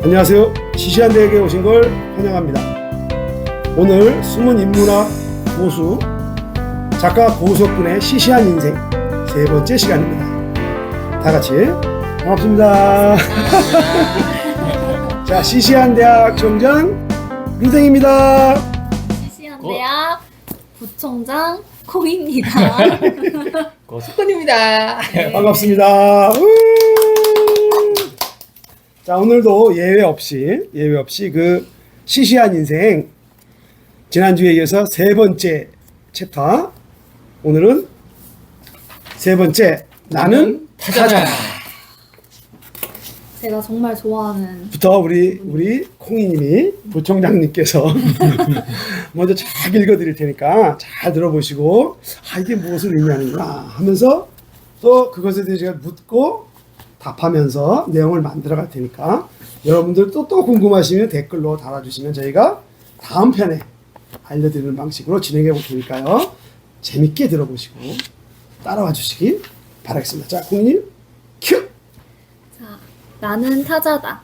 안녕하세요. 시시한대학에 오신 걸 환영합니다. 오늘 숨은 인문학 고수 작가 고우석군의 시시한 인생 세 번째 시간입니다. 다 같이 반갑습니다. 자, 시시한대학 총장 루댕입니다. 시시한대학 부총장 콩입니다. 고석군입니다. 반갑습니다. 자, 오늘도 예외 없이 그 시시한 인생 지난주에 이어서 세 번째 챕터, 오늘은 세 번째 나는 타자다 제가 정말 좋아하는 부터 우리 콩이님이 부총장님께서 먼저 잘 읽어드릴 테니까 잘 들어보시고 이게 무엇을 의미하는구나 하면서 또 그것에 대해서 제가 묻고 답하면서 내용을 만들어 갈 테니까 여러분들도 또 궁금하시면 댓글로 달아주시면 저희가 다음 편에 알려드리는 방식으로 진행해 볼 테니까요. 재밌게 들어보시고 따라와 주시기 바라겠습니다. 자, 콩이님 큐! 자, 나는 타자다.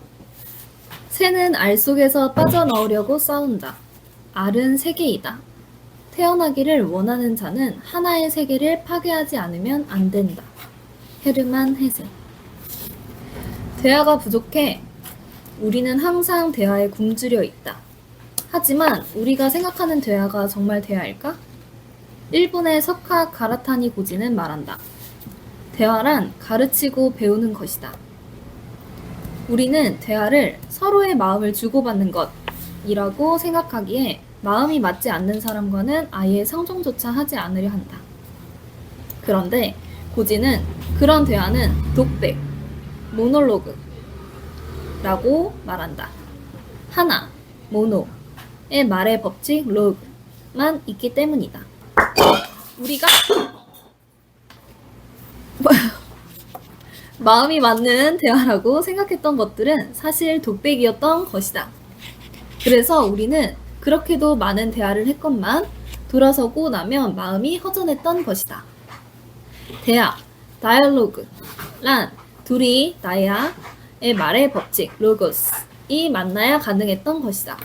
새는 알 속에서 빠져나오려고 싸운다. 알은 세계이다. 태어나기를 원하는 자는 하나의 세계를 파괴하지 않으면 안 된다. 헤르만 헤세. 대화가 부족해. 우리는 항상 대화에 굶주려 있다. 하지만 우리가 생각하는 대화가 정말 대화일까? 일본의 석학 가라타니 고지는 말한다. 대화란 가르치고 배우는 것이다. 우리는 대화를 서로의 마음을 주고받는 것이라고 생각하기에 마음이 맞지 않는 사람과는 아예 상종조차 하지 않으려 한다. 그런데 고지는 그런 대화는 독백, 모놀로그라고 말한다. 하나, 모노의 말의 법칙 로그만 있기 때문이다. 우리가 마음이 맞는 대화라고 생각했던 것들은 사실 독백이었던 것이다. 그래서 우리는 그렇게도 많은 대화를 했건만 돌아서고 나면 마음이 허전했던 것이다. 대화, 다이얼로그란 둘이 나야의 말의 법칙, 로고스이 만나야 가능했던 것이다.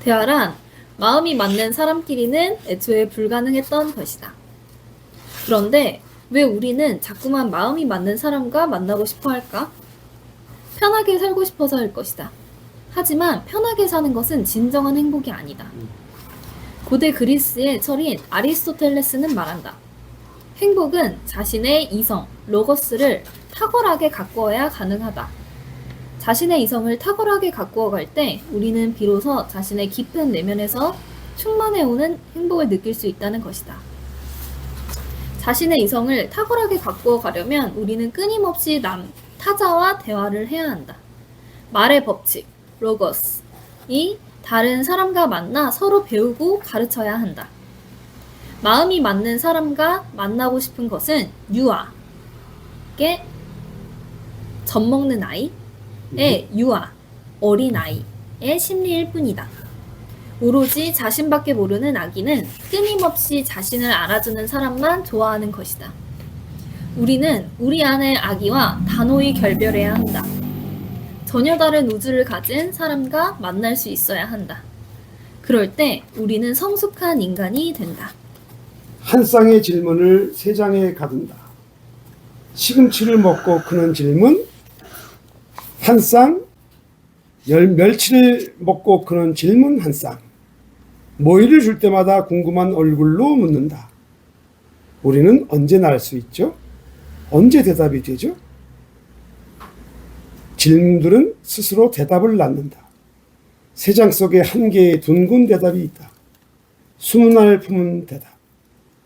대화란 마음이 맞는 사람끼리는 애초에 불가능했던 것이다. 그런데 왜 우리는 자꾸만 마음이 맞는 사람과 만나고 싶어 할까? 편하게 살고 싶어서일 것이다. 하지만 편하게 사는 것은 진정한 행복이 아니다. 고대 그리스의 철인 아리스토텔레스는 말한다. 행복은 자신의 이성, 로거스를 탁월하게 가꾸어야 가능하다. 자신의 이성을 탁월하게 가꾸어 갈 때 우리는 비로소 자신의 깊은 내면에서 충만해오는 행복을 느낄 수 있다는 것이다. 자신의 이성을 탁월하게 가꾸어 가려면 우리는 끊임없이 타자와 대화를 해야 한다. 말의 법칙, 로거스이 다른 사람과 만나 서로 배우고 가르쳐야 한다. 마음이 맞는 사람과 만나고 싶은 것은 유아, 젖먹는 아이의 유아, 어린아이의 심리일 뿐이다. 오로지 자신밖에 모르는 아기는 끊임없이 자신을 알아주는 사람만 좋아하는 것이다. 우리는 우리 안의 아기와 단호히 결별해야 한다. 전혀 다른 우주를 가진 사람과 만날 수 있어야 한다. 그럴 때 우리는 성숙한 인간이 된다. 한 쌍의 질문을 세 장에 가둔다. 시금치를 먹고 크는 질문, 한 쌍, 멸치를 먹고 크는 질문 한 쌍, 모이를 줄 때마다 궁금한 얼굴로 묻는다. 우리는 언제나 알 수 있죠? 언제 대답이 되죠? 질문들은 스스로 대답을 낳는다. 세 장 속에 한 개의 둥근 대답이 있다. 숨은 알 품은 대답,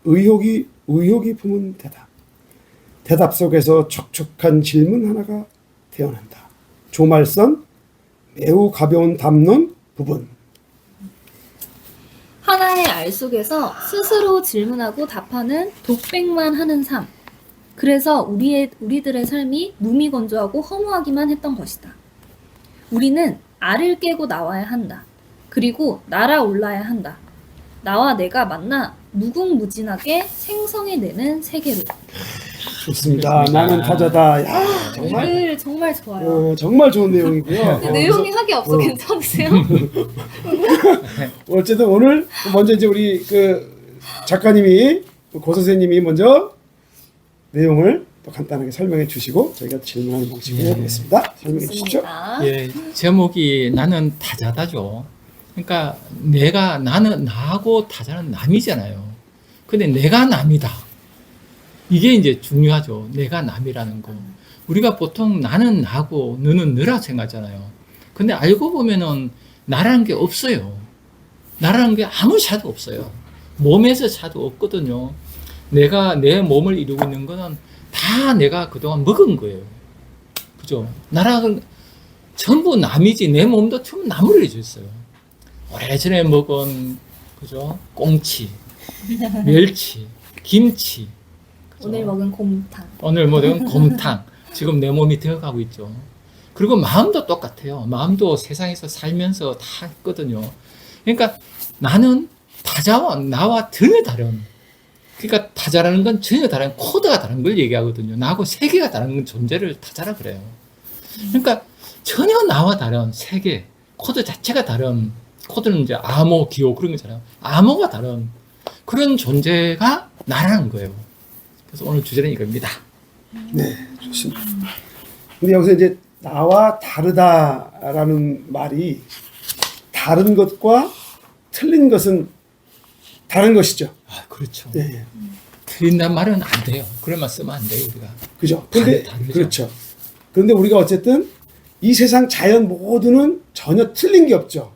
의혹이 품은 대답. 대답 속에서 촉촉한 질문 하나가 태어난다. 조말선, 매우 가벼운 담론 부분. 하나의 알 속에서 스스로 질문하고 답하는 독백만 하는 삶. 그래서 우리들의 삶이 무미건조하고 허무하기만 했던 것이다. 우리는 알을 깨고 나와야 한다. 그리고 날아올라야 한다. 나와 내가 만나 무궁무진하게 생성해내는 세계로. 좋습니다. 그렇습니다. 나는 타자다. 야, 정말 글 정말 좋아요. 정말 좋은 내용이고요. 근데 내용이 하기 없어 괜찮으세요? 어쨌든 오늘 먼저 이제 우리 그 작가님이 고 선생님이 먼저 내용을 또 간단하게 설명해 주시고 저희가 질문하는 방식으로 해보겠습니다. 설명해 주시죠. 좋습니다. 예, 제목이 나는 타자다죠. 그러니까 나는 나하고 타자는 남이잖아요. 근데 내가 남이다. 이게 이제 중요하죠. 내가 남이라는 거. 우리가 보통 나는 나고 너는 너라 생각하잖아요. 근데 알고 보면은 나라는 게 없어요. 나라는 게 아무 차도 없어요. 몸에서 차도 없거든요. 내가 내 몸을 이루고 있는 거는 다 내가 그동안 먹은 거예요. 그죠? 나라는 전부 남이지 내 몸도 전부 나무를 줬어요. 오래전에 먹은 그죠? 꽁치, 멸치, 김치. 그죠? 오늘 먹은 곰탕. 오늘 먹은 곰탕. 지금 내 몸이 되어가고 있죠. 그리고 마음도 똑같아요. 마음도 세상에서 살면서 다 있거든요. 그러니까 나는 타자와 나와 전혀 다른, 그러니까 타자라는 건 전혀 다른 코드가 다른 걸 얘기하거든요. 나하고 세계가 다른 존재를 타자라 그래요. 그러니까 전혀 나와 다른 세계, 코드 자체가 다른, 코드는 이제 암호, 기호 그런 거잖아요. 암호가 다른 그런 존재가 나라는 거예요. 그래서 오늘 주제는 이겁니다. 네, 좋습니다. 근데 여기서 이제 나와 다르다라는 말이 다른 것과 틀린 것은 다른 것이죠. 아, 그렇죠. 네, 틀린단 말은 안 돼요. 그런 말 쓰면 안 돼요, 우리가. 그죠. 근데 다르죠. 그렇죠. 그런데 우리가 어쨌든 이 세상 자연 모두는 전혀 틀린 게 없죠.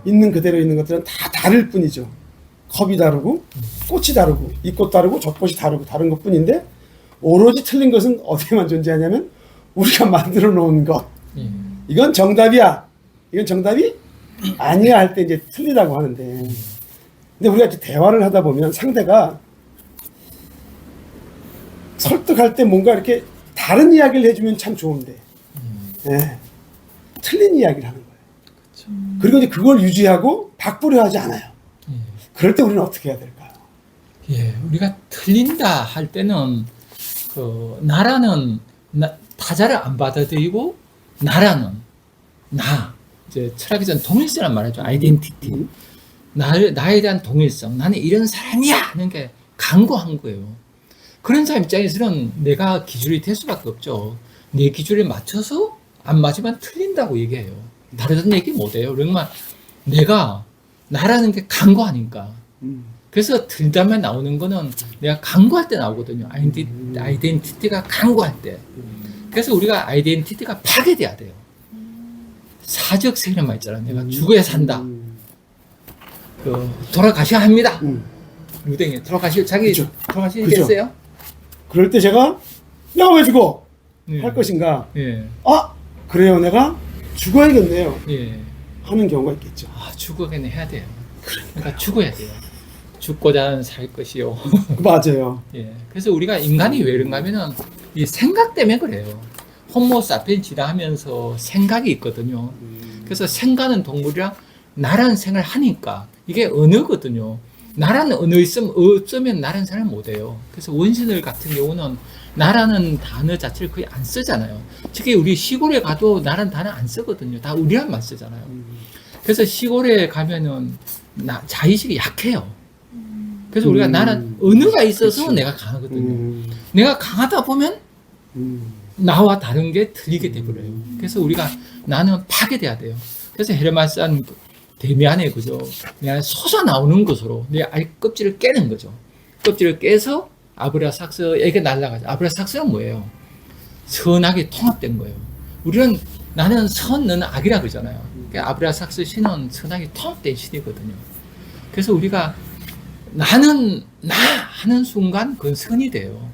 있는 그대로 있는 것들은 다 다를 뿐이죠. 컵이 다르고 꽃이 다르고 이 꽃 다르고 저 꽃이 다르고 다른 것뿐인데 오로지 틀린 것은 어디에만 존재하냐면 우리가 만들어 놓은 것. 예. 이건 정답이야. 이건 정답이 아니야 할 때 이제 틀리다고 하는데. 근데 우리가 이제 대화를 하다 보면 상대가 설득할 때 뭔가 이렇게 다른 이야기를 해주면 참 좋은데, 예, 틀린 이야기를 하는 거예요. 그리고 이제 그걸 유지하고 바꾸려 하지 않아요. 예. 그럴 때 우리는 어떻게 해야 될까요? 예, 우리가 틀린다 할 때는 그 나라는 타자를 안 받아들이고 나라는 나 이제 철학에서는 동일성이란 말이죠. 아이덴티티. 나에 대한 동일성. 나는 이런 사람이야 하는 게 강구한 거예요. 그런 사람 입장에서는 내가 기준이 될 수밖에 없죠. 내 기준에 맞춰서 안 맞으면 틀린다고 얘기해요. 다르다는 얘기 못해요. 그러면 내가 나라는 게 강구하니까. 그래서 틀다면 나오는 거는 내가 강구할 때 나오거든요. 아이덴티티가 강구할 때. 그래서 우리가 아이덴티티가 파괴돼야 돼요. 사적 세계란 말 있잖아. 내가 죽어야 산다. 그 돌아가셔야 합니다. 루댕이 자기 그쵸. 돌아가시겠어요? 그럴 때 제가 내가 왜 죽어? 예. 할 것인가? 예. 아, 그래요. 내가 죽어야겠네요. 예. 하는 경우가 있겠죠. 아, 죽어야는 해야 돼요. 그러니까 죽어야 돼요. 죽고자 살 것이요. 맞아요. 예. 그래서 우리가 인간이 왜 그런가 하면은 이 생각 때문에 그래요. 호모 사피엔시라 하면서 생각이 있거든요. 그래서 생각은 동물이랑 나라는 생각을 하니까 이게 언어거든요. 나라는 언어 없으면 나라는 생각을 못해요. 그래서 원신을 같은 경우는 나라는 단어 자체를 거의 안 쓰잖아요. 특히 우리 시골에 가도 나라는 단어 안 쓰거든요. 다 우리란만 쓰잖아요. 그래서 시골에 가면은 자의식이 약해요. 그래서 우리가 나는 언어가 있어서 그치. 내가 강하거든요. 내가 강하다 보면 나와 다른 게 틀리게 돼버려요. 그래서 우리가 나는 파괴돼야 돼요. 그래서 헤르만산 데미안에 그죠? 내 안에 솟아나오는 것으로 내 알 껍질을 깨는 거죠. 껍질을 깨서 아브라삭스에게 날아가죠. 아브라삭스는 뭐예요? 선악이 통합된 거예요. 우리는 나는 선, 너는 악이라 그러잖아요. 그러니까 아브라삭스 신은 선악이 통합된 신이거든요. 그래서 우리가 나는 나 하는 순간 그건 선이 돼요.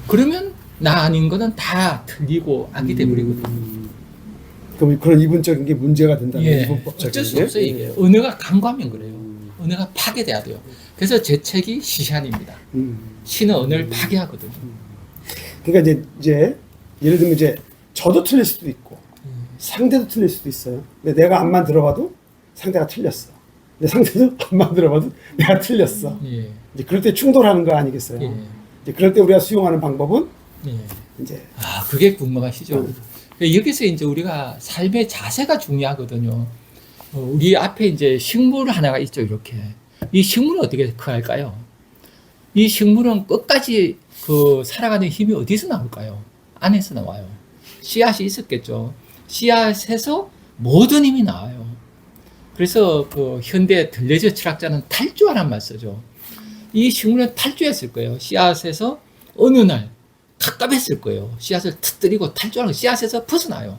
그러면 나 아닌 거는 다 틀리고 악이 돼버리거든요. 그럼 그런 이분적인 게 문제가 된다는 예, 이분법적인 어쩔 수 게? 없어요 이게. 언어가 강구하면 그래요. 언어가 파괴돼야 돼요. 그래서 제 책이 시시한입니다. 신은 언어를 파괴하거든요. 그러니까 이제 예를 들면 이제 저도 틀릴 수도 있고 상대도 틀릴 수도 있어요. 근데 내가 앞만 들어봐도 상대가 틀렸어. 근데 상대도 앞만 들어봐도 내가 틀렸어. 예. 이제 그럴 때 충돌하는 거 아니겠어요? 예. 이제 그럴 때 우리가 수용하는 방법은 예. 이제 그게 궁금하시죠? 여기서 이제 우리가 삶의 자세가 중요하거든요. 우리 앞에 이제 식물 하나가 있죠, 이렇게. 이 식물은 어떻게 커갈까요? 이 식물은 끝까지 그 살아가는 힘이 어디서 나올까요? 안에서 나와요. 씨앗이 있었겠죠. 씨앗에서 모든 힘이 나와요. 그래서 그 현대 들레저 철학자는 탈주하라는 말 쓰죠. 이 식물은 탈주했을 거예요. 씨앗에서 어느 날 갑갑했을 거예요. 씨앗을 터뜨리고 탈주하는 씨앗에서 벗어나요.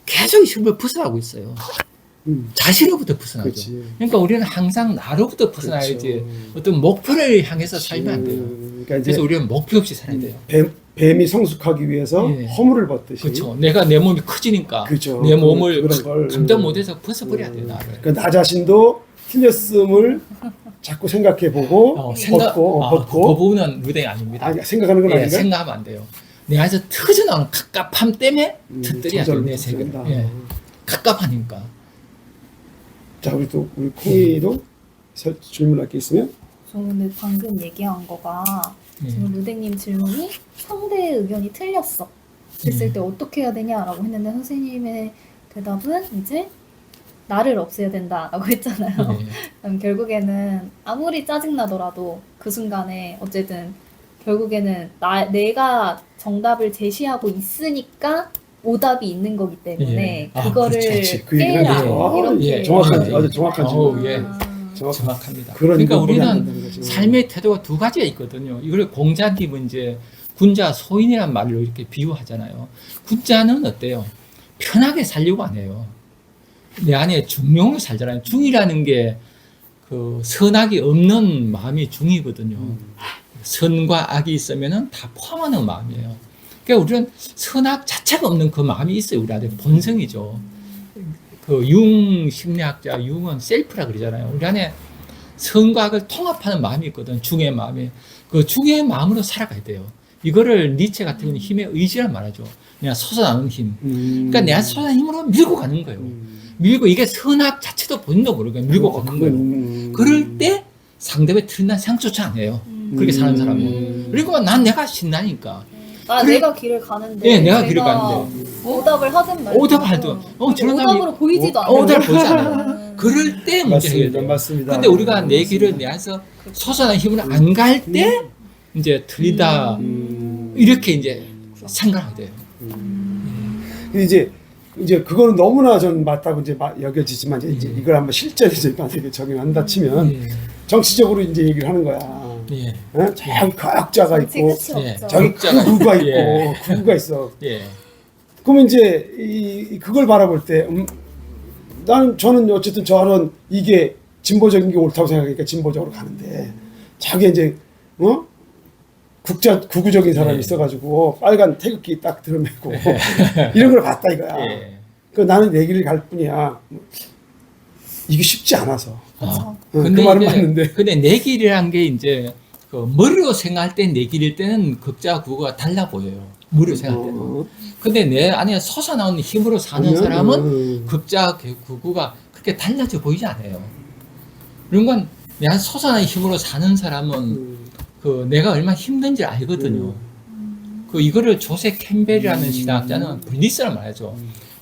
계속 이 식물 벗어나고 있어요. 자신으로부터 벗어나죠. 그렇지. 그러니까 우리는 항상 나로부터 벗어나야지 그렇죠. 어떤 목표를 향해서 살면 안 돼요. 그러니까 이제 그래서 우리는 목표 없이 살아야 돼요. 뱀이 성숙하기 위해서 예. 허물을 벗듯이. 그렇죠. 내가 내 몸이 커지니까 그렇죠. 내 몸을 그런 걸, 감당 못해서 벗어버려야 돼요. 나를. 그러니까 나 자신도 틀렸음을 자꾸 생각해보고 벗고 그 부분은 무대가 아닙니다. 생각하는 건 예, 아닌가? 생각하면 안 돼요. 내 안에서 터져나오는 갑갑함 때문에 터뜨려야 돼요. 내 세계를. 된다. 예, 갑갑하니까. 자, 우리 콩이도 질문할 게 있으면 저 근데 방금 얘기한 거가 예. 지금 루댕님 질문이 상대의 의견이 틀렸어. 그랬을 때 어떻게 해야 되냐라고 했는데 선생님의 대답은 이제 나를 없애야 된다라고 했잖아요. 예. 그럼 결국에는 아무리 짜증나더라도 그 순간에 어쨌든 결국에는 내가 정답을 제시하고 있으니까 오답이 있는 거기 때문에 예. 그거를 그렇지. 그 얘기를 깨라 하죠. 이렇게 정확한 예. 아주 정확한 질문. 예. 정확- 정확합니다. 그런 그러니까 인간이 안 우리는 된다는 거죠. 삶의 태도가 두 가지가 있거든요. 이걸 공자님은 이제 군자 소인이란 말로 이렇게 비유하잖아요. 군자는 어때요? 편하게 살려고 안 해요. 내 안에 중용을 살잖아요. 중이라는 게 그 선악이 없는 마음이 중이거든요. 선과 악이 있으면은 다 포함하는 마음이에요. 그러니까 우리는 선악 자체가 없는 그 마음이 있어요. 우리 안에 본성이죠. 그 융 심리학자 융은 셀프라 그러잖아요. 우리 안에 선과 악을 통합하는 마음이 있거든. 중의 마음이. 그 중의 마음으로 살아가야 돼요. 이거를 니체 같은 경우는 힘의 의지란 말하죠. 그냥 솟아나는 힘. 그러니까 내 안에 솟아나는 힘으로 밀고 가는 거예요. 밀고 이게 선악 자체도 본인도 모르게 밀고 가는 거예요. 그럴 때 상대방이 틀린다는 생각조차 안 해요. 그렇게 사는 사람은. 그리고 난 내가 신나니까. 그래. 내가 길을 가는데 예, 내가 길을 가는데. 오답을 하든 말든 오답을 하든. 저런 사람이 오답으로 보이지도 않아요. 오답을 보지 않아요. 그럴 때 문제 해결돼요. 맞습니다. 맞습니다. 근데 우리가 내 길을 내 안에서 솟아나는 힘으로 안 갈 때 이제 틀리다 이렇게 이제 생각하게 돼요. 근데 이제 그거는 너무나 전 맞다고 이제 여겨지지만 이제 이걸 한번 실전에 이제 만약에 적용한다 치면 예. 정치적으로 이제 얘기를 하는 거야. 예. 저기 과학자가 정치 있고 끝이 예. 없죠. 저기 과학자가 구구가 있고 예. 구구가 있어. 예. 그러면 이제 그걸 바라볼 때 저는 어쨌든 저는 이게 진보적인 게 옳다고 생각하니까 진보적으로 가는데 자기 이제 구구적인 사람이 예. 있어가지고 빨간 태극기 딱 들어매고 이런 걸 봤다 이거야. 예. 그 나는 내 길을 갈 뿐이야. 이게 쉽지 않아서. 그렇죠. 그 말은 맞는데. 근데 내 길이란 게 이제 그 머리로 생각할 때 내 길일 때는 극자 구구가 달라 보여요. 머리로 생각할 때는. 근데 내 안에 솟아나오는 힘으로 사는 사람은 극자 구구가 그렇게 달라져 보이지 않아요. 그런 건 내 안에 솟아나는 힘으로 사는 사람은 그 내가 얼마나 힘든지 알거든요. 그 이거를 조세 캠벨이라는 신학자는 블리스란 말이죠.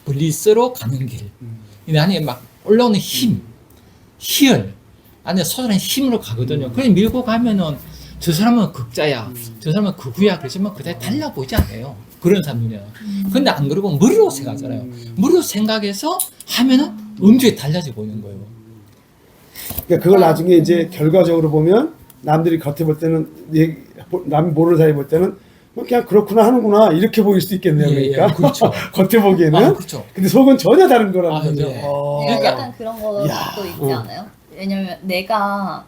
블리스로 가는 길. 이 안에 막 올라오는 힘, 희열, 안에 솟아나는 힘으로 가거든요. 그래 밀고 가면은 저 사람은 극자야, 저 사람은 극우야. 그러지만 그다지 달라 보이지 않아요. 그런 사람이에요. 근데 안 그러고 머리로 생각하잖아요. 머리로 생각해서 하면은 엄청나게 달라져 보이는 거예요. 그러니까 그걸 나중에 이제 결과적으로 보면 남들이 겉에 볼 때는 남이 모르는 사이 볼 때는 뭐 그냥 그렇구나 하는구나 이렇게 보일 수 있겠네요. 예, 그러니까 예, 그렇죠. 겉에 보기에는. 그렇죠. 근데 속은 전혀 다른 거라는 거죠. 예. 그러니까 약간 그런 것도 야. 있지 않아요? 왜냐면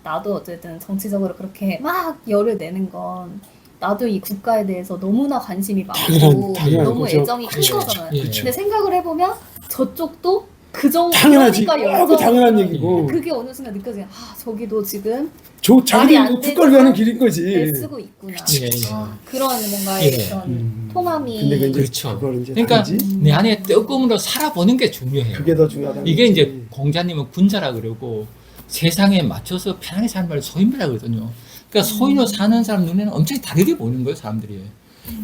나도 어쨌든 정치적으로 그렇게 막 열을 내는 건 나도 이 국가에 대해서 너무나 관심이 많고 당연한 너무 거죠. 애정이 큰 그렇죠. 거잖아요. 예. 근데 생각을 해보면 저쪽도 그 정도 당연하지. 그러니까 그 당연한 얘기고. 그게 어느 순간 느껴져요. 저기도 지금 자기들 말이 안 국가를 위하는 되지만 길인 거지. 애쓰고 있구나. 예, 예. 그런 뭔가의 예. 그런 통함이 근데 그 이제 그렇죠. 그걸 이제 그러니까 다르지? 내 안에 뜨거움으로 살아보는 게 중요해요. 그게 더 중요하다. 이게 이제 공자님은 군자라 그러고 세상에 맞춰서 편하게 사는 말 소인배라 그러거든요. 그러니까 소인으로 사는 사람 눈에는 엄청 다르게 보이는 거예요, 사람들이.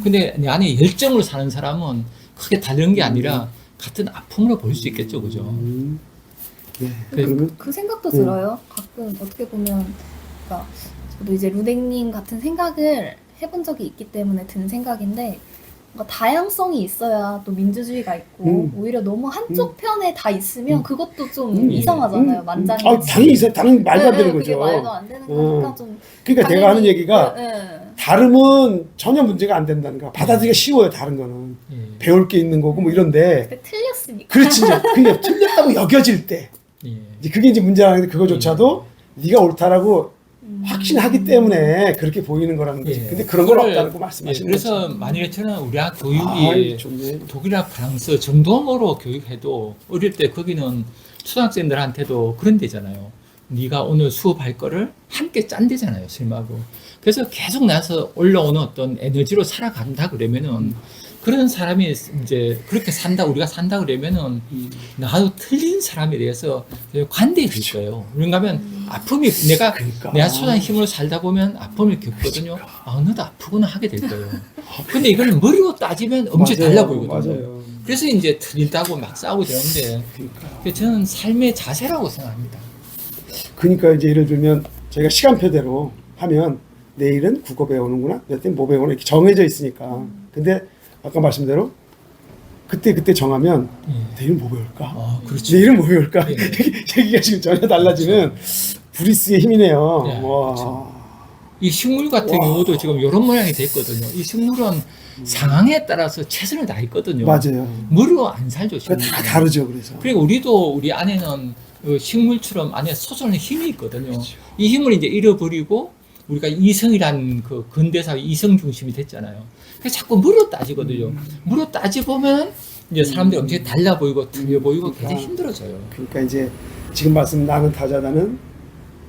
근데 내 안에 열정으로 사는 사람은 크게 다른 게 아니라 같은 아픔으로 볼 수 있겠죠, 그죠? 네. 그- 그러면 그 생각도 들어요. 가끔 어떻게 보면, 그러니까 저도 이제 루댕님 같은 생각을 해본 적이 있기 때문에 든 생각인데, 뭔가 다양성이 있어야 또 민주주의가 있고, 오히려 너무 한쪽 편에 다 있으면 그것도 좀 이상하잖아요. 만장일치. 당연히 말도 안 되는 그게 거죠. 말도 안 되는 거니까 좀. 그러니까 내가 하는 얘기가 네. 다름은 전혀 문제가 안 된다는 거야. 받아들이기가 쉬워요. 다른 거는 예. 배울 게 있는 거고 뭐 이런데 근데 틀렸으니까. 그렇지 이제 그게 틀렸다고 여겨질 때 예. 이제 그게 이제 문제라는데 그거조차도 네가 옳다라고 확신하기 때문에 그렇게 보이는 거라는 거지. 예. 근데 그런 건 그거를- 없다고 예, 말씀하시는 그래서 거죠. 만약에 저는 우리가 아이, 교육이 좋네. 독일이나 프랑스 정도로 교육해도 어릴 때 거기는 초등학생들한테도 그런 데잖아요. 네가 오늘 수업할 거를 함께 짠대잖아요, 선생님하고. 그래서 계속 나서 올라오는 어떤 에너지로 살아간다 그러면은 그런 사람이 이제 그렇게 산다, 우리가 산다 그러면은 나도 틀린 사람에 대해서 관대해 질 거예요. 그런가 하면 아픔이 그러니까. 내가 소소한 힘으로 살다 보면 아픔을 겪거든요. 아, 너도 아프구나 하게 될 거예요. 근데 이걸 머리로 따지면 엄청 맞아요. 달라 보이거든요. 맞아요. 그래서 이제 틀린다고 막 싸우고 되는데 그러니까. 저는 삶의 자세라고 생각합니다. 그러니까 이제 예를 들면 저희가 시간표대로 하면 내일은 국어 배우는구나, 몇 땐 뭐 배우나 이렇게 정해져 있으니까. 근데 아까 말씀대로 그때 정하면 예. 내일은 뭐 배울까? 아, 그렇죠. 내일은 뭐 배울까? 예. 얘기가 지금 전혀 달라지는 브리스의 힘이네요. 네, 와. 그렇죠. 이 식물 같은 와. 경우도 지금 이런 모양이 됐거든요. 이 식물은 상황에 따라서 최선을 다했거든요. 맞아요. 무료 안 살죠, 그러니까 식물. 다 다르죠. 그래서. 그리고 우리도 우리 안에는 그 식물처럼 안에 솟아오는 힘이 있거든요. 그렇죠. 이 힘을 이제 잃어버리고 우리가 이성이란 그 근대사 이성 중심이 됐잖아요. 그래서 자꾸 무료 따지거든요. 무료 따지보면 이제 사람들이 엄청 달라 보이고 틀려 보이고 굉장히 힘들어져요. 그러니까 이제 지금 말씀 나는 타자다는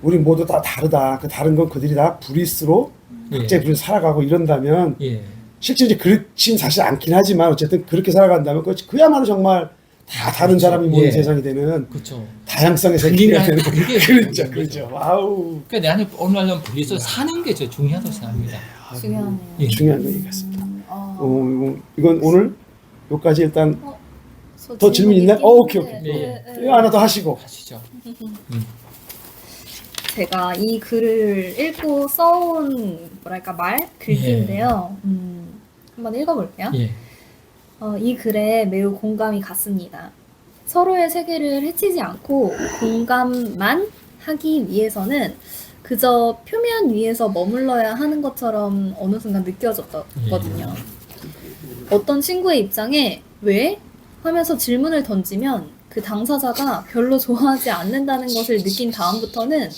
우리 모두 다 다르다. 그 다른 건 그들이 다 브리스로 각자의 브리스 살아가고 이런다면 예. 실제 이제 그렇진 사실 않긴 하지만 어쨌든 그렇게 살아간다면 그야말로 정말 다 다른 사람이 모인 예. 세상이 되는 그렇죠. 다양성의 틀린 세계가 게 되는 다르게 그렇죠, 되는 그렇죠. 거죠. 와우, 그러니까 내 안에 오늘날은 분리해서 사는 게 저 중요하다고 생각합니다. 중요하네요. 예. 중요한 얘기 같습니다. 아. 이건 오늘 여기까지 일단 저 더 질문 있나요? 있긴 오케이, 한데, 오케이. 네. 이거 하나 더 하시고. 하시죠. 제가 이 글을 읽고 써온 뭐랄까 글귀인데요. 한번 읽어볼게요. 예. 이 글에 매우 공감이 갔습니다. 서로의 세계를 해치지 않고 공감만 하기 위해서는 그저 표면 위에서 머물러야 하는 것처럼 어느 순간 느껴졌거든요. 어떤 친구의 입장에 왜? 하면서 질문을 던지면 그 당사자가 별로 좋아하지 않는다는 것을 느낀 다음부터는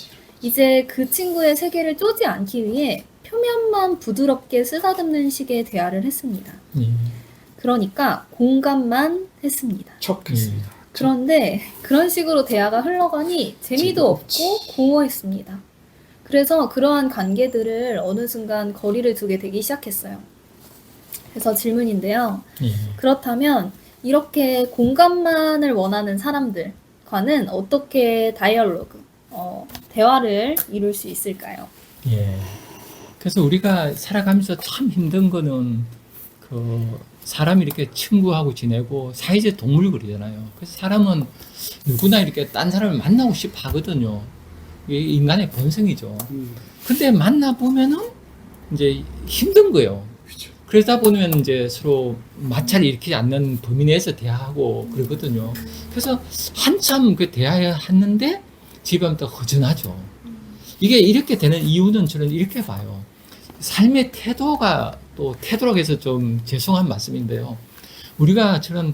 이제 그 친구의 세계를 쪼지 않기 위해 표면만 부드럽게 쓰다듬는 식의 대화를 했습니다. 예. 그러니까 공감만 했습니다. 척했습니다. 그런데 그런 식으로 대화가 흘러가니 재미도 없고 공허했습니다. 그래서 그러한 관계들을 어느 순간 거리를 두게 되기 시작했어요. 그래서 질문인데요. 예. 그렇다면 이렇게 공감만을 원하는 사람들과는 어떻게 다이얼로그, 대화를 이룰 수 있을까요? 예. 그래서 우리가 살아가면서 참 힘든 거는 그 사람이 이렇게 친구하고 지내고 사회적 동물거리잖아요. 그래서 사람은 누구나 이렇게 딴 사람을 만나고 싶어 하거든요. 이게 인간의 본성이죠. 근데 만나보면은 이제 힘든 거예요. 그렇죠. 그러다 보면 이제 서로 마찰을 일으키지 않는 범위 내에서 대화하고 그러거든요. 그래서 한참 그 대화했는데 집에 오면 또 허전하죠. 이게 이렇게 되는 이유는 저는 이렇게 봐요. 삶의 태도가 또 태도라고 해서 좀 죄송한 말씀인데요. 우리가 저는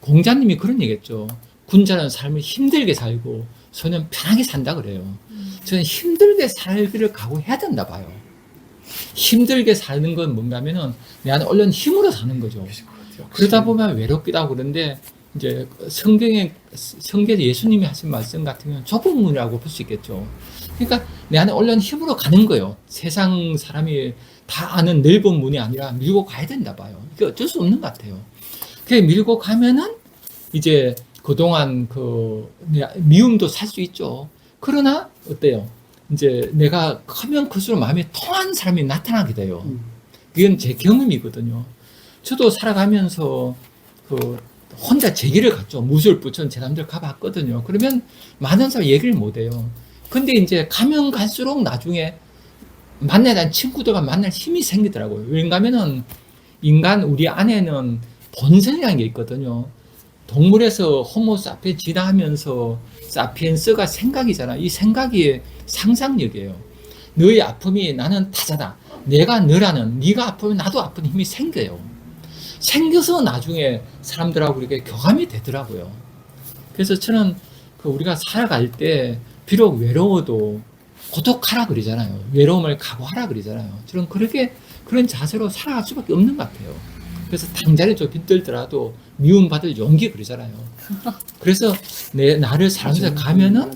공자님이 그런 얘기했죠. 군자는 삶을 힘들게 살고 소는 편하게 산다 그래요. 저는 힘들게 살기를 각오해야 된다 봐요. 힘들게 사는 건 뭔가 하면은 내 안에 얼른 힘으로 사는 거죠. 그러다 보면 외롭기도 하고 그런데 이제 성경에 예수님이 하신 말씀 같은 경우는 좁은 문이라고 볼 수 있겠죠. 그러니까 내 안에 얼른 힘으로 가는 거예요. 세상 사람이 다 아는 넓은 문이 아니라 밀고 가야 된다 봐요. 이게 어쩔 수 없는 것 같아요. 그게 밀고 가면은 이제 그동안 그 미움도 살 수 있죠. 그러나 어때요? 이제 내가 크면 클수록 마음이 통한 사람이 나타나게 돼요. 음. 이건 제 경험이거든요. 저도 살아가면서 그 혼자 제기를 갔죠. 무술 부천 제남들 가봤거든요. 그러면 많은 사람 얘기를 못 해요. 근데 이제 가면 갈수록 나중에 만나야 되는 친구들과 만날 힘이 생기더라고요. 왜냐하면은 인간 우리 안에는 본성이라는 게 있거든요. 동물에서 호모 사피엔 진화하면서 사피엔스가 생각이잖아. 이 생각이 상상력이에요. 너의 아픔이 나는 타자다. 내가 너라는, 네가 아프면 나도 아픈 힘이 생겨요. 생겨서 나중에 사람들하고 이렇게 교감이 되더라고요. 그래서 저는 그 우리가 살아갈 때 비록 외로워도 고독하라 그러잖아요. 외로움을 각오하라 그러잖아요. 저는 그런 자세로 살아갈 수밖에 없는 것 같아요. 그래서 당장에 좀 빗들더라도 미움받을 용기 그러잖아요. 그래서 나를 살면서 가면은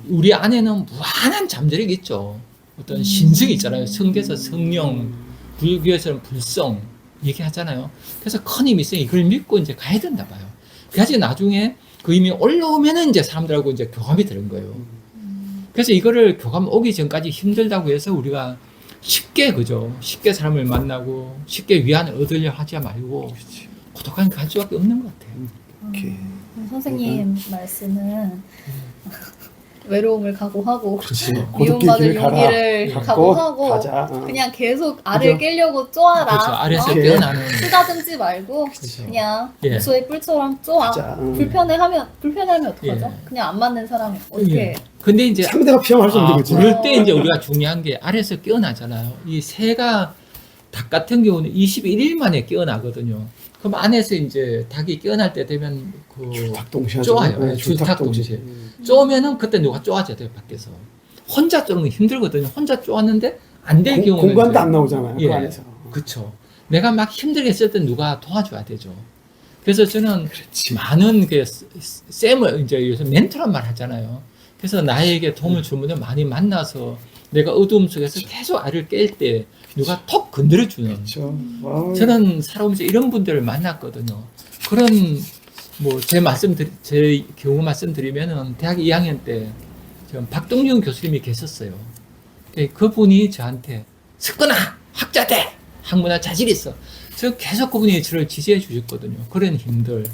우리 안에는 무한한 잠재력이 있죠. 어떤 신성이 있잖아요. 성계에서 성령, 불교에서는 불성 얘기하잖아요. 그래서 큰 힘이 있으니 이걸 믿고 이제 가야 된다 봐요. 그래야지 나중에 그 힘이 올라오면은 이제 사람들하고 이제 교감이 되는 거예요. 그래서 이거를 교감 오기 전까지 힘들다고 해서 우리가 쉽게 사람을 만나고 쉽게 위안을 얻으려 하지 말고 고독한 갈 수밖에 없는 것 같아요. 오케이. 선생님 말씀은 외로움을 각오하고 그렇지. 미움받을 고독의 길을 가라. 용기를 각오하고 가자. 그냥 계속 알을 그죠? 깨려고 쪼아라. 그렇죠. 아래서 오케이. 깨어나는. 쓰다듬지 말고 그렇죠. 그냥 예. 무소의 뿔처럼 쪼아. 가자. 불편해하면 어떡하죠? 예. 그냥 안 맞는 사람이 어떻게 예. 근데 이제 상대가 피하면 할 수 없는 거지. 그럴 때 이제 우리가 중요한 게 알에서 깨어나잖아요. 이 새가 닭 같은 경우는 21일 만에 깨어나거든요. 그럼 안에서 이제 닭이 깨어날 때 되면 그 줄탁동시에 쪼아요. 하죠. 네, 줄탁동시에. 쪼면은 그때 누가 쪼아줘야 돼요, 밖에서. 혼자 쪼는 게 힘들거든요. 혼자 쪼았는데 안 될 경우는 공간도 이제 안 나오잖아요. 예. 그 안에서. 그쵸. 내가 막 힘들게 했을 때 누가 도와줘야 되죠. 그래서 저는 그렇지. 많은 그 쌤을 이제 요새 멘토란 말 하잖아요. 그래서 나에게 도움을 준 분들 많이 만나서 내가 어두움 속에서 계속 알을 깰 때 누가 톡 건드려주는. 그렇죠. 와. 저는 살아오면서 이런 분들을 만났거든요. 그런 뭐 제 경우 말씀드리면은 대학 2학년 때 박동윤 교수님이 계셨어요. 그분이 저한테 석건아 학자돼 학문화 자질 있어. 저 계속 그분이 저를 지지해 주셨거든요. 그런 힘들.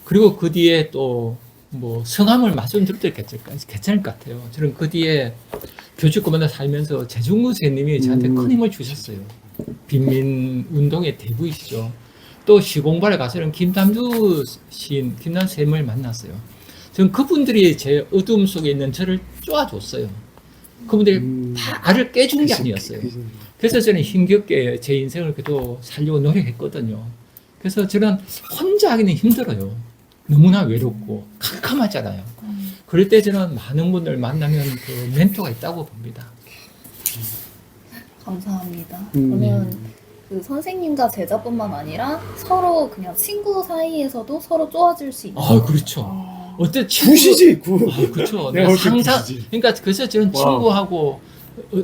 그리고 그 뒤에 또 뭐 성함을 말씀드려도 괜찮을 것 같아요. 저는 그 뒤에 교주급만에 살면서 재중구 선생님이 저한테 큰 힘을 주셨어요. 빈민 운동의 대부이시죠. 또 시공발에 가서는 김남주 시인, 김남주 쌤을 만났어요. 저는 그분들이 제 어두움 속에 있는 저를 쪼아줬어요. 그분들이 다 알을 깨준 게 아니었어요. 그래서 저는 힘겹게 제 인생을 그래도 살려고 노력했거든요. 그래서 저는 혼자 하기는 힘들어요. 너무나 외롭고 캄캄하잖아요. 그럴 때 저는 많은 분들 만나면 그 멘토가 있다고 봅니다. 감사합니다. 그러면 그 선생님과 제자뿐만 아니라 서로 그냥 친구 사이에서도 서로 쪼아줄 수 있는. 아, 그렇죠. 어때 굿이지, 굿. 아, 그렇죠. 내가 내가 볼 때 상상, 굿이지. 그러니까 그래서 저는 와우. 친구하고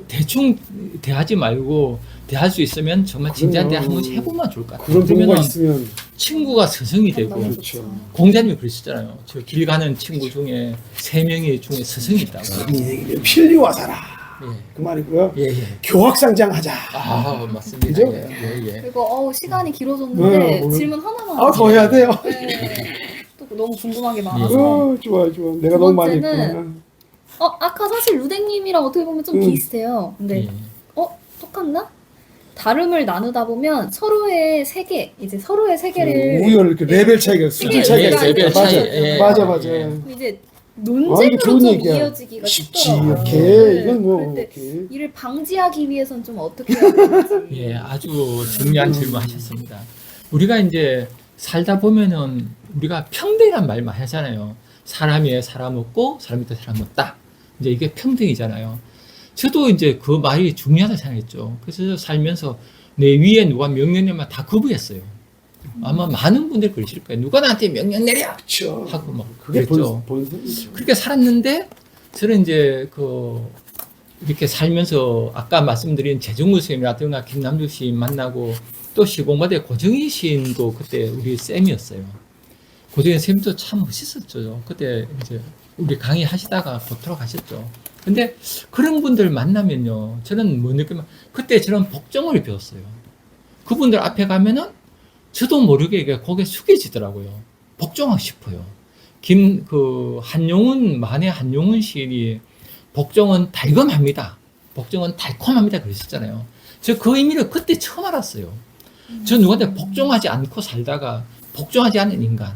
대충 대하지 말고 대할 수 있으면 정말 진지한 대화 한 번씩 해보면 좋을 것 같아요. 그런 부모가 그러면은 있으면 친구가 스승이 되고 그렇죠. 공자님이 그러시잖아요. 저 길 가는 친구 중에 3명이 중에 스승이 있다고. 인생이 필리와사라 예. 그 말이고요. 예, 예. 교학상장하자. 아, 맞습니다. 그죠? 예, 예, 예. 그리고 시간이 길어졌는데 네, 오늘- 질문 하나만. 아, 더 해야 돼요. 네. 또 너무 궁금한 게 예. 많아서. 좋아. 내가 너무 많이 번째는 했구나. 아까 사실 루댕님이랑 어떻게 보면 좀 비슷해요. 근데 예. 똑같나? 다름을 나누다 보면 서로의 세계, 이제 서로의 세계를 우열 이렇게 레벨 차이가 수준 차이가 네, 레벨 있어요. 차이. 맞아. 예. 맞아. 예. 이제 이게 논쟁으로 좋은 좀 얘기야. 이어지기가 쉽지. 쉽더라고요. 이렇게 네. 이건 뭐 그럴 때 이렇게. 이를 방지하기 위해선 좀 어떻게 해야 되는지. 예, 아주 중요한 질문 하셨습니다. 우리가 이제 살다 보면은 우리가 평등이란 말만 하잖아요. 사람이 사람 없고 사람이 사람 없다. 이제 이게 평등이잖아요. 저도 이제 그 말이 중요하다고 생각했죠. 그래서 살면서 내 위에 누가 명령 내면 다 거부했어요. 아마 많은 분들이 그러실 거예요. 누가 나한테 명령 내려! 그렇죠. 하고 막 그게 그랬죠. 본성이죠. 그렇게 살았는데 저는 이제 이렇게 살면서 아까 말씀드린 재중구 선생님이라든가 김남주 시인 만나고 또 시공과대 고정희 시인도 그때 우리 쌤이었어요. 고대의 선생님도 참 멋있었죠. 그때 이제 우리 강의 하시다가 도트로 가셨죠. 근데 그런 분들 만나면요, 저는 뭐 느끼면 그때 저는 복종을 배웠어요. 그분들 앞에 가면은 저도 모르게 이게 고개 숙여지더라고요. 복종하고 싶어요. 한용운 한용운 시인이 복종은 달콤합니다. 복종은 달콤합니다. 그러셨잖아요. 저 그 의미를 그때 처음 알았어요. 저 누구한테 복종하지 않고 살다가 복종하지 않는 인간.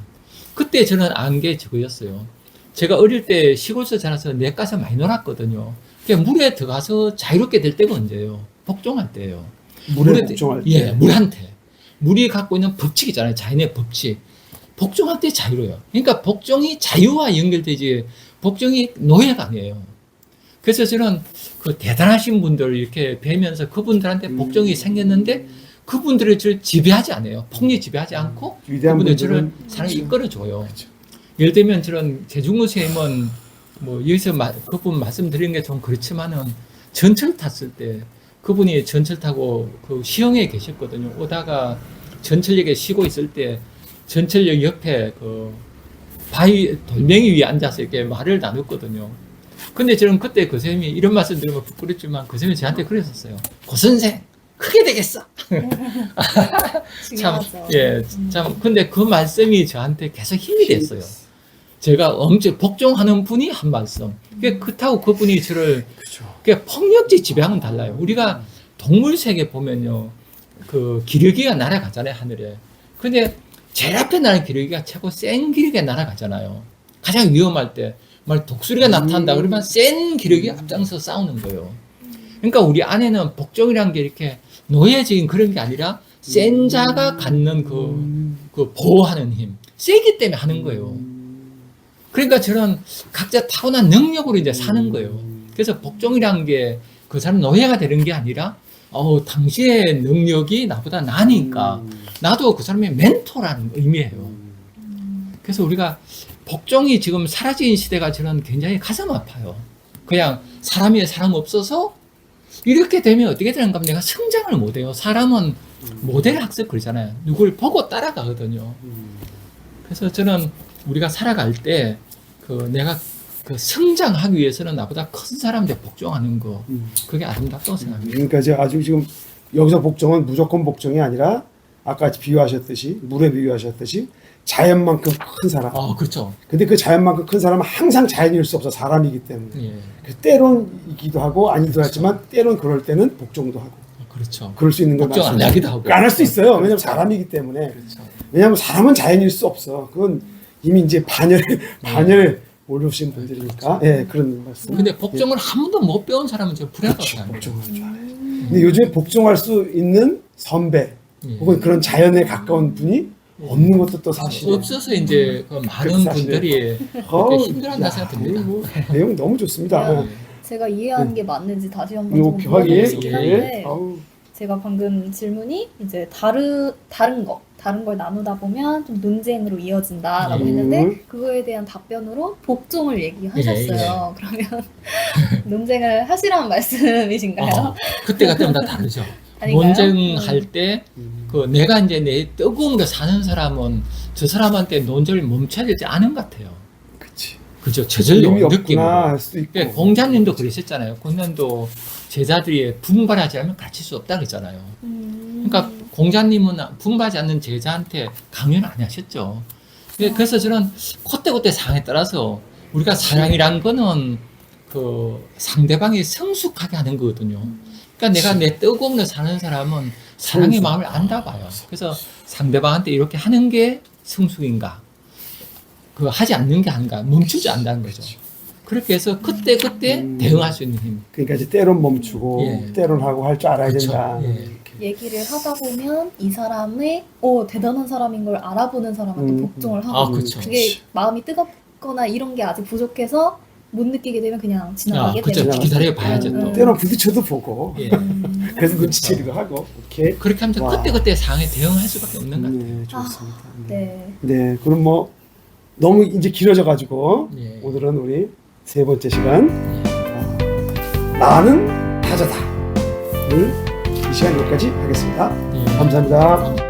그때 저는 안 게 저거였어요. 제가 어릴 때 시골에서 자라서 냇가에서 많이 놀았거든요. 그러니까 물에 들어가서 자유롭게 될 때가 언제예요? 복종할 때예요. 물에 복종할 때. 예, 물한테. 물이 갖고 있는 법칙이잖아요. 자연의 법칙. 복종할 때 자유로워요. 그러니까 복종이 자유와 연결되지 복종이 노예가 아니에요. 그래서 저는 그 대단하신 분들 이렇게 뵈면서 그분들한테 복종이 생겼는데 그분들을 저를 지배하지 않아요. 폭력 지배하지 않고 위대한 그분들 저를 분들은 사랑에 그렇죠. 이끌어줘요. 그렇죠. 예를 들면 저는 재중무 선생님은 뭐 여기서 그분 말씀드리는 게 좀 그렇지만은 전철 탔을 때 그분이 전철 타고 그 시흥에 계셨거든요. 오다가 전철역에 쉬고 있을 때 전철역 옆에 그 바위 돌멩이 위에 앉아서 이렇게 말을 나눴거든요. 근데 저는 그때 그 선생님이 이런 말씀 드리면 부끄럽지만 그 선생님이 저한테 그랬었어요. 고 선생 크게 되겠어. 참, 중요하죠. 예, 참. 근데 그 말씀이 저한테 계속 힘이 됐어요. 제가 엄청 복종하는 분이 한 말씀. 그렇다고 그분이 저를 그렇죠. 폭력적 지배하고는 달라요. 우리가 동물 세계 보면요, 그 기러기가 날아가잖아요, 하늘에. 근데 제일 앞에 나는 기러기가 최고 센 기러기가 날아가잖아요. 가장 위험할 때, 독수리가 나타난다 그러면 센 기러기가 앞장서 싸우는 거예요. 그러니까 우리 안에는 복종이라는 게 이렇게 노예적인 그런 게 아니라 센 자가 갖는 그 보호하는 힘, 세기 때문에 하는 거예요. 그러니까 저는 각자 타고난 능력으로 이제 사는 거예요. 그래서 복종이라는 게 그 사람 노예가 되는 게 아니라 당시의 능력이 나보다 나니까 나도 그 사람의 멘토라는 의미예요. 그래서 우리가 복종이 지금 사라진 시대가 저는 굉장히 가슴 아파요. 그냥 사람이 사람 없어서 이렇게 되면 어떻게 되는가 하면 내가 성장을 못해요. 사람은 모델 학습 그러잖아요. 누굴 보고 따라가거든요. 그래서 저는 우리가 살아갈 때 내가 성장하기 위해서는 나보다 큰 사람한테 복종하는 거 그게 아름답다고 생각합니다. 그러니까 이제 아주 지금 여기서 복종은 무조건 복종이 아니라 아까 비유하셨듯이 물에 비유하셨듯이 자연만큼 큰 사람. 그렇죠. 근데 그 자연만큼 큰 사람은 항상 자연일 수 없어 사람이기 때문에. 예, 때론이기도 하고 아니기도 하지만 때론 그럴 때는 복종도 하고. 그렇죠. 그럴 수 있는 걸 복종 안 하기도 하고. 안 할 수 있어요. 왜냐면 사람이기 때문에. 그렇죠. 왜냐면 사람은 자연일 수 없어. 그건 이미 이제 반열 올려오신 분들이니까. 예, 그런 말씀. 근데 복종을 한 번도 못 배운 사람은 좀 불안하다고 그렇죠. 생각해요. 복종할 줄 알아요. 근데 요즘에 복종할 수 있는 선배 예. 혹은 그런 자연에 가까운 분이 없는 것도 또 사실이에요. 없어서 이제 그 많은 분들이 어우, 힘들어한다 야, 생각 듭니다. 뭐 내용 너무 좋습니다. 야. 제가 이해하는 게 맞는지 다시 한번 이거 좀 네. 확인. 물어보고 싶긴 예. 한데 아우, 제가 방금 질문이 이제 다른 걸 나누다 보면 좀 논쟁으로 이어진다라고 했는데 그거에 대한 답변으로 복종을 얘기하셨어요. 그러면 논쟁을 하시라는 말씀이신가요? 그때가 때마다 다르죠. 아닌가요? 논쟁할 때 내가 이제 내 뜨거운 데 사는 사람은 저 사람한테 논쟁을 멈춰야 되지 않은 것 같아요. 그치. 그죠? 저절로 의미 없구나 느낌으로. 할 수도 있고. 그러니까 공자님도 그러셨잖아요. 공자님도 제자들이 분발하지 않으면 가르칠 수 없다 그랬잖아요. 그러니까 공자님은 분발하지 않는 제자한테 강연 안 하셨죠. 그래서 저는 그때그때 상황에 따라서 우리가 사랑이란 거는 그 상대방이 성숙하게 하는 거거든요. 그러니까 내가 내 뜨거운 데 사는 사람은 사랑의 마음을 안다 봐요. 그래서 상대방한테 이렇게 하는 게 성숙인가? 하지 않는 게 아닌가? 멈추지 않는다는 거죠. 그렇게 해서 그때 대응할 수 있는 힘. 그러니까 이제 때론 멈추고 예. 때론 하고 할 줄 알아야 그렇죠. 된다. 예. 얘기를 하다 보면 이 사람의 대단한 사람인 걸 알아보는 사람한테 복종을 하고 그렇죠. 그게 마음이 뜨겁거나 이런 게 아직 부족해서 못 느끼게 되면 그냥 지나가게 그렇죠. 되는 기다려 봐야죠. 또. 때론 부딪혀도 보고. 예. 그래서 눈치채기도 하고. 이렇게. 그렇게 하면서 와. 그때 상황에 대응할 수밖에 없는 것 같아요. 네, 좋습니다. 네. 네, 그럼 뭐 너무 이제 길어져 가지고 예. 오늘은 우리 세 번째 시간 나는 타자다를 이 시간 여기까지 하겠습니다. 예. 감사합니다.